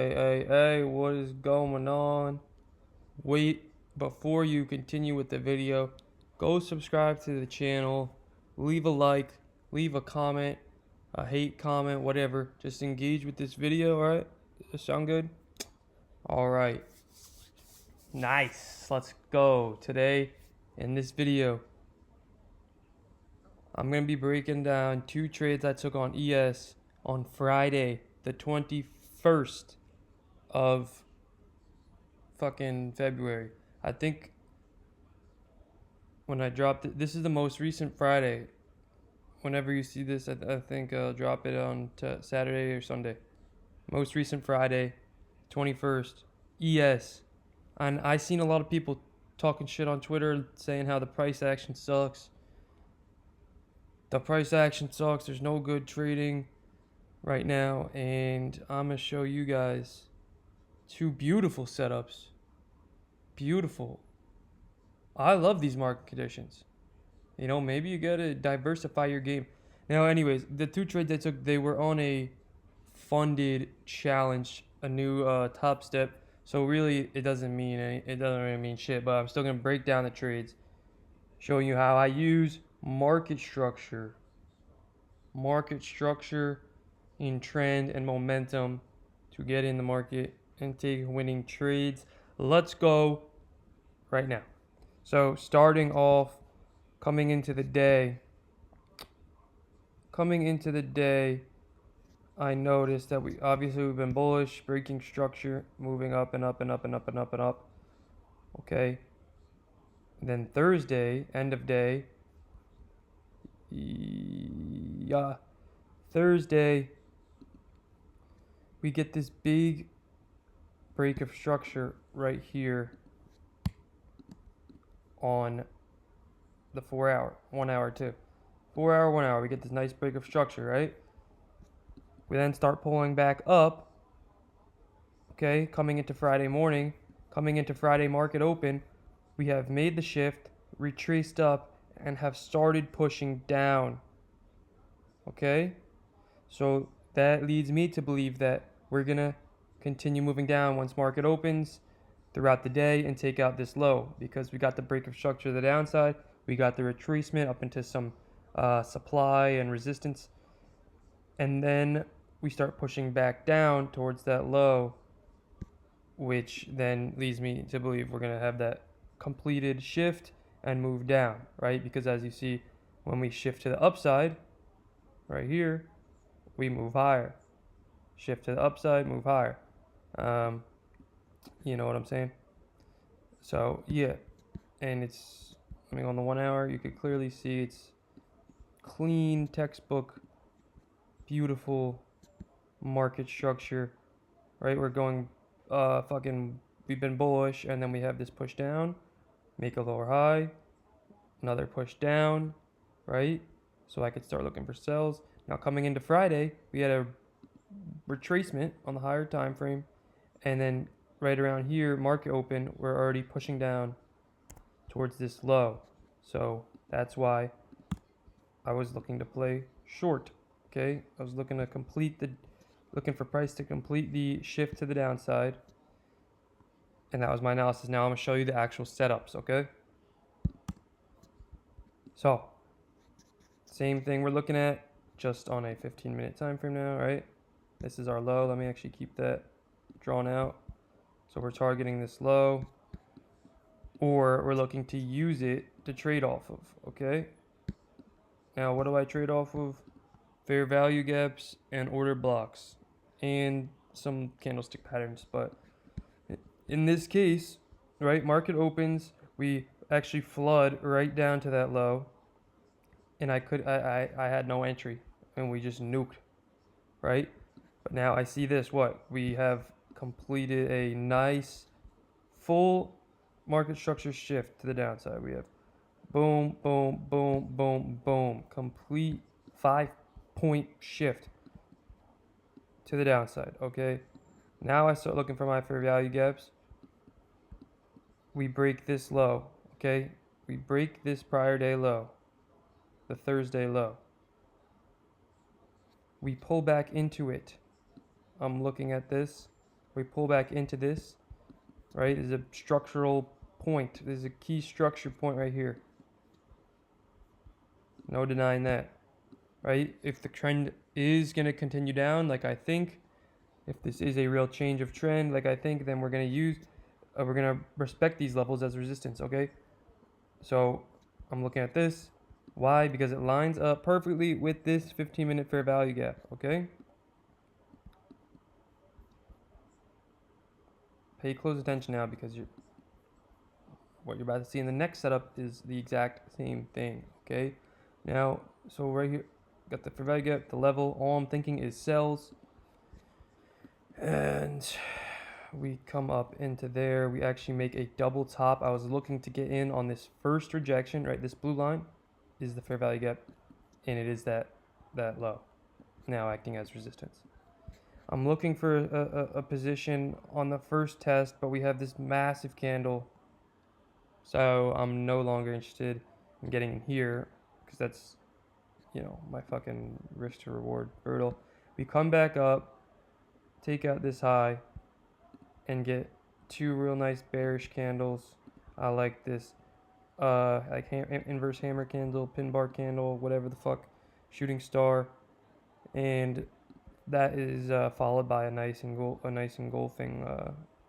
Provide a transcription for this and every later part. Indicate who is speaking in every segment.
Speaker 1: Hey, what is going on? Wait, before you continue with the video, go subscribe to the channel, leave a like, leave a comment, a hate comment, whatever. Just engage with this video, alright? Does this sound good? Alright. Nice. Let's go. Today, in this video, I'm going to be breaking down two trades I took on ES on Friday, the 21st of fucking February. I think when I dropped it, this is the most recent Friday. Whenever you see this, I think I'll drop it on Saturday or Sunday. Most recent Friday, 21st, ES. And I seen a lot of people talking shit on Twitter saying how the price action sucks. The price action sucks. There's no good trading right now. And I'm going to show you guys two beautiful setups. Beautiful. I love these market conditions. You know, maybe you gotta diversify your game. Now, anyways, the two trades I took, they were on a funded challenge, a new top step. So really, it doesn't really mean shit. But I'm still gonna break down the trades, showing you how I use market structure in trend and momentum to get in the market and take winning trades. Let's go right now. So starting off, coming into the day, I noticed that we've been bullish, breaking structure, moving up and up and up and up and up and up. Okay. And then Thursday, end of day. Yeah. Thursday, we get this big break of structure right here on the 4 hour, 1 hour too. 4 hour, 1 hour, we get this nice break of structure, right? We then start pulling back up, okay, coming into Friday morning, coming into Friday market open, we have made the shift, retraced up, and have started pushing down, okay? So that leads me to believe that we're going to continue moving down once market opens throughout the day and take out this low because we got the break of structure to the downside. We got the retracement up into some supply and resistance. And then we start pushing back down towards that low, which then leads me to believe we're going to have that completed shift and move down, right? Because as you see, when we shift to the upside, right here, we move higher. Shift to the upside, move higher. You know what I'm saying? So, yeah. And it's, I mean, on the 1 hour, you could clearly see it's clean, textbook, beautiful market structure, right? We're going, we've been bullish, and then we have this push down, make a lower high, another push down, right? So I could start looking for sells. Now, coming into Friday, we had a retracement on the higher time frame, and then right around here, market open, we're already pushing down towards this low. So that's why I was looking to play short. Okay, I was looking for price to complete the shift to the downside, and that was my analysis. Now I'm gonna show you the actual setups. Okay, so same thing we're looking at, just on a 15-minute time frame now, right? This is our low. Let me actually keep that drawn out. So we're targeting this low, or we're looking to use it to trade off of. Okay, now what do I trade off of? Fair value gaps and order blocks and some candlestick patterns. But in this case, right, market opens, we actually flood right down to that low, and I had no entry, and we just nuked, right? But now I see this, what we have completed a nice full market structure shift to the downside. We have boom, boom, boom, boom, boom, complete 5-point shift to the downside. Okay, now I start looking for my fair value gaps. We break this low. Okay, we break this prior day low, the Thursday low. We pull back into it. I'm looking at this. we pull back into this, right, is a structural point. There's a key structure point right here. No denying that, right? If the trend is going to continue down, like I think, if this is a real change of trend, like I think, then we're going to respect these levels as resistance, okay? So I'm looking at this. Why? Because it lines up perfectly with this 15-minute fair value gap, okay? Pay close attention now, because what you're about to see in the next setup is the exact same thing, okay? Now, so right here, got the fair value gap, the level. All I'm thinking is sells. And we come up into there. We actually make a double top. I was looking to get in on this first rejection, right? This blue line is the fair value gap, and it is that low, now acting as resistance. I'm looking for a position on the first test, but we have this massive candle, so I'm no longer interested in getting in here, because that's, my fucking risk to reward brutal. We come back up, take out this high, and get two real nice bearish candles. I like this inverse hammer candle, pin bar candle, whatever the fuck, shooting star, and that is followed by a nice engulfing,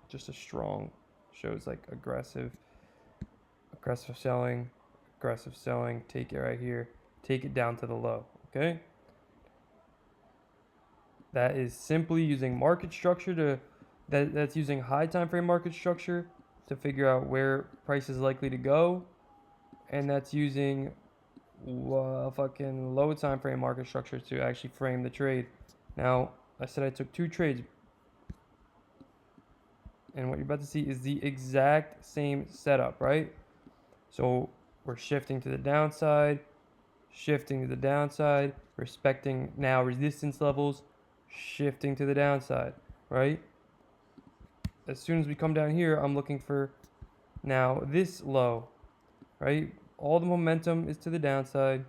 Speaker 1: just a strong, shows like aggressive selling, take it right here, take it down to the low, okay? That is simply using market structure that's using high time frame market structure to figure out where price is likely to go, and that's using fucking low time frame market structure to actually frame the trade. Now, I said I took 2 trades, and what you're about to see is the exact same setup, right? So we're shifting to the downside, respecting now resistance levels, shifting to the downside, right? As soon as we come down here, I'm looking for now this low, right? All the momentum is to the downside.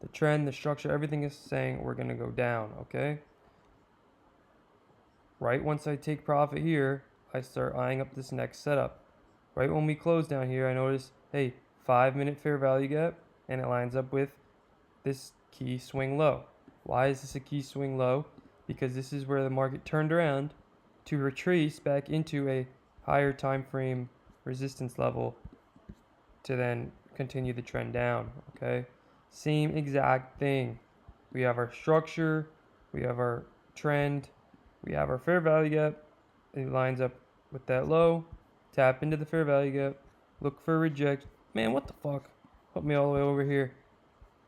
Speaker 1: The trend, the structure, everything is saying we're going to go down, okay? Right once I take profit here, I start eyeing up this next setup. Right when we close down here, I notice, hey, 5-minute fair value gap, and it lines up with this key swing low. Why is this a key swing low? Because this is where the market turned around to retrace back into a higher time frame resistance level to then continue the trend down, okay? Same exact thing. We have our structure, we have our trend, we have our fair value gap. It lines up with that low. Tap into the fair value gap. Look for reject. Man, what the fuck? Put me all the way over here.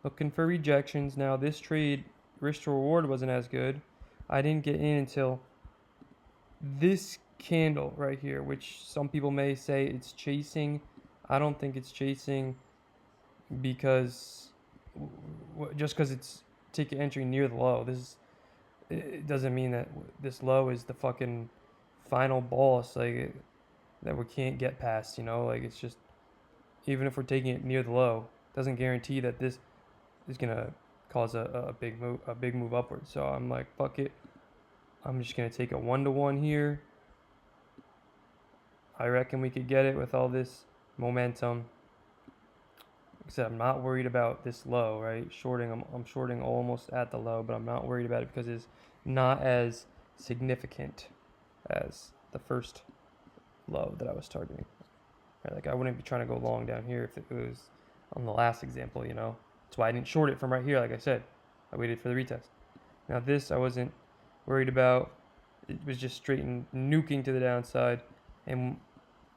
Speaker 1: Looking for rejections. Now this trade, risk to reward wasn't as good. I didn't get in until this candle right here, which some people may say it's chasing. I don't think it's chasing, because just because it's ticket entry near the low, it doesn't mean that this low is the fucking final boss, like that we can't get past, like it's just, even if we're taking it near the low, doesn't guarantee that this is gonna cause a big move upwards. So I'm like, fuck it, I'm just gonna take a 1-to-1 here. I reckon we could get it with all this momentum. Except I'm not worried about this low, right? I'm shorting almost at the low, but I'm not worried about it because it's not as significant as the first low that I was targeting. Right? Like I wouldn't be trying to go long down here if it was on the last example, That's why I didn't short it from right here, like I said. I waited for the retest. Now this I wasn't worried about. It was just straight and nuking to the downside. And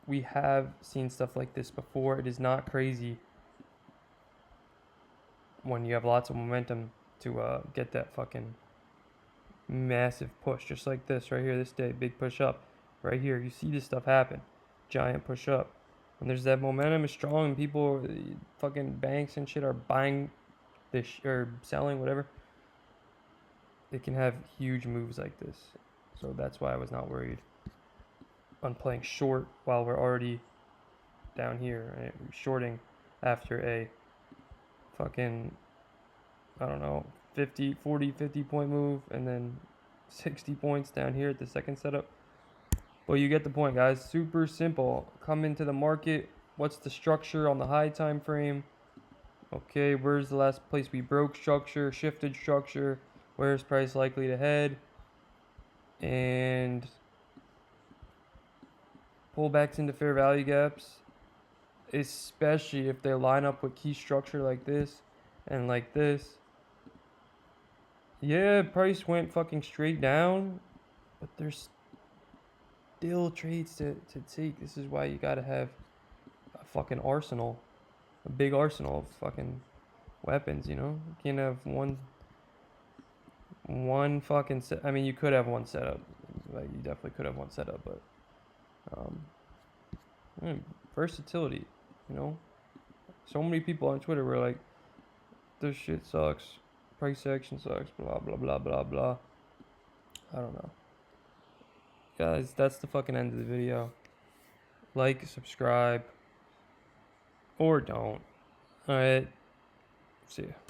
Speaker 1: we have seen stuff like this before. It is not crazy when you have lots of momentum to get that fucking massive push, just like this right here, this day, big push up right here. You see this stuff happen, giant push up. When there's that momentum is strong and people, fucking banks and shit, are buying this or selling, whatever, it can have huge moves like this. So that's why I was not worried on playing short while we're already down here, right? Shorting after a fucking, I don't know, 50 point move, and then 60 points down here at the second setup. But you get the point, guys. Super simple. Come into the market. What's the structure on the high time frame? Okay, where's the last place we broke structure, shifted structure? Where's price likely to head? And pullbacks into fair value gaps, especially if they line up with key structure like this and like this. Yeah, price went fucking straight down, but there's still trades to take. This is why you gotta have a fucking arsenal, a big arsenal of fucking weapons, you know? You can't have one fucking set. I mean, you could have one setup. Like, you definitely could have one setup, but versatility, you know? So many people on Twitter were like, this shit sucks. Price action sucks. Blah, blah, blah, blah, blah. I don't know. Guys, that's the fucking end of the video. Like, subscribe, or don't. Alright. See ya.